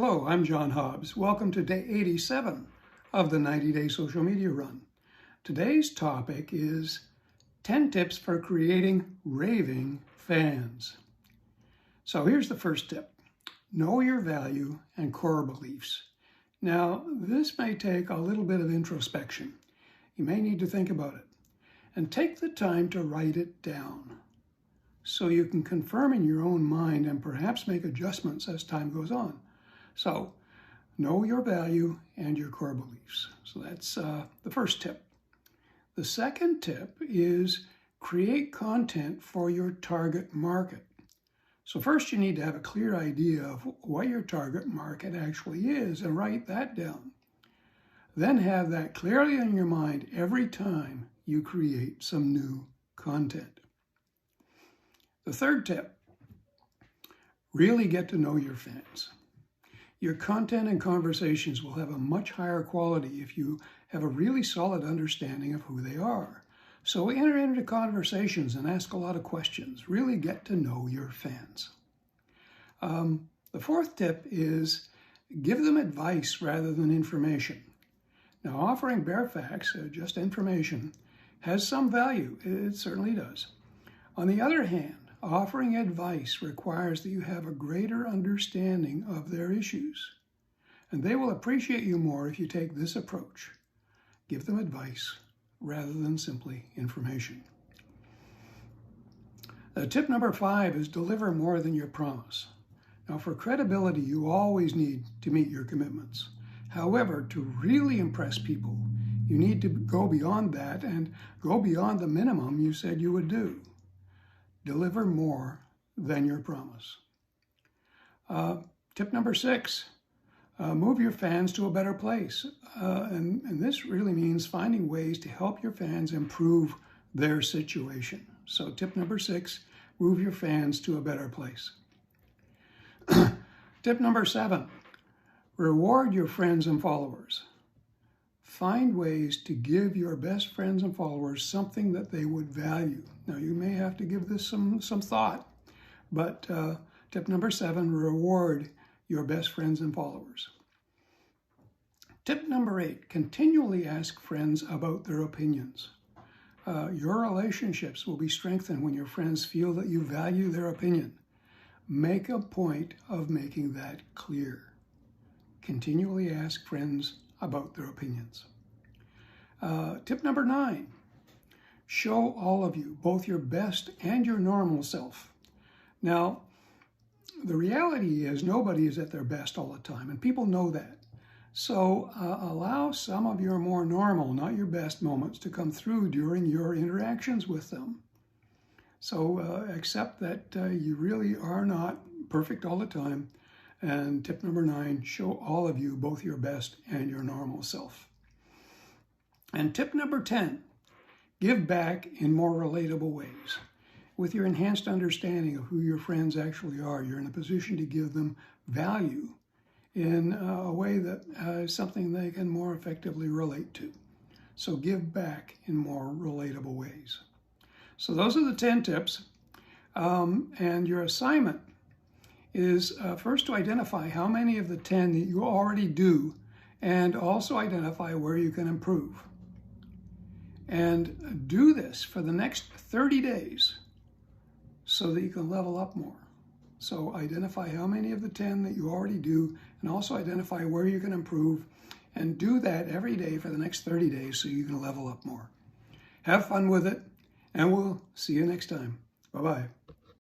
Hello, I'm John Hobbs. Welcome to day 87 of the 90-day social media run. Today's topic is 10 tips for creating raving fans. So here's the first tip. Know your value and core beliefs. Now, this may take a little bit of introspection. You may need to think about it. And take the time to write it down so you can confirm in your own mind and perhaps make adjustments as time goes on. So, know your value and your core beliefs. So that's the first tip. The second tip is create content for your target market. So first you need to have a clear idea of what your target market actually is and write that down. Then have that clearly in your mind every time you create some new content. The third tip, really get to know your fans. Your content and conversations will have a much higher quality if you have a really solid understanding of who they are. So enter into conversations and ask a lot of questions. Really get to know your fans. The fourth tip is give them advice rather than information. Now, offering bare facts, just information, has some value. It certainly does. On the other hand, offering advice requires that you have a greater understanding of their issues, and they will appreciate you more if you take this approach. Give them advice rather than simply information. Tip number 5 is deliver more than your promise. Now, for credibility, you always need to meet your commitments. However, to really impress people, you need to go beyond that and go beyond the minimum you said you would do. Deliver more than your promise. Tip number 6, move your fans to a better place. And this really means finding ways to help your fans improve their situation. So tip number 6, move your fans to a better place. Tip number 7, reward your friends and followers. Find ways to give your best friends and followers something that they would value. Now, you may have to give this some thought, but tip number 7, reward your best friends and followers. Tip number 8, continually ask friends about their opinions. Your relationships will be strengthened when your friends feel that you value their opinion. Make a point of making that clear. Continually ask friends about their opinions. Tip number 9, show all of you, both your best and your normal self. Now, the reality is nobody is at their best all the time, and people know that. So allow some of your more normal, not your best moments to come through during your interactions with them. So accept that you really are not perfect all the time. And tip number 9, show all of you, both your best and your normal self. And tip number 10, give back in more relatable ways. With your enhanced understanding of who your friends actually are, you're in a position to give them value in a way that is something they can more effectively relate to. So give back in more relatable ways. So those are the 10 tips. And your assignment is first to identify how many of the 10 that you already do, and also identify where you can improve. And do this for the next 30 days so that you can level up more. So identify how many of the 10 that you already do, and also identify where you can improve, and do that every day for the next 30 days so you can level up more. Have fun with it, and we'll see you next time. Bye-bye.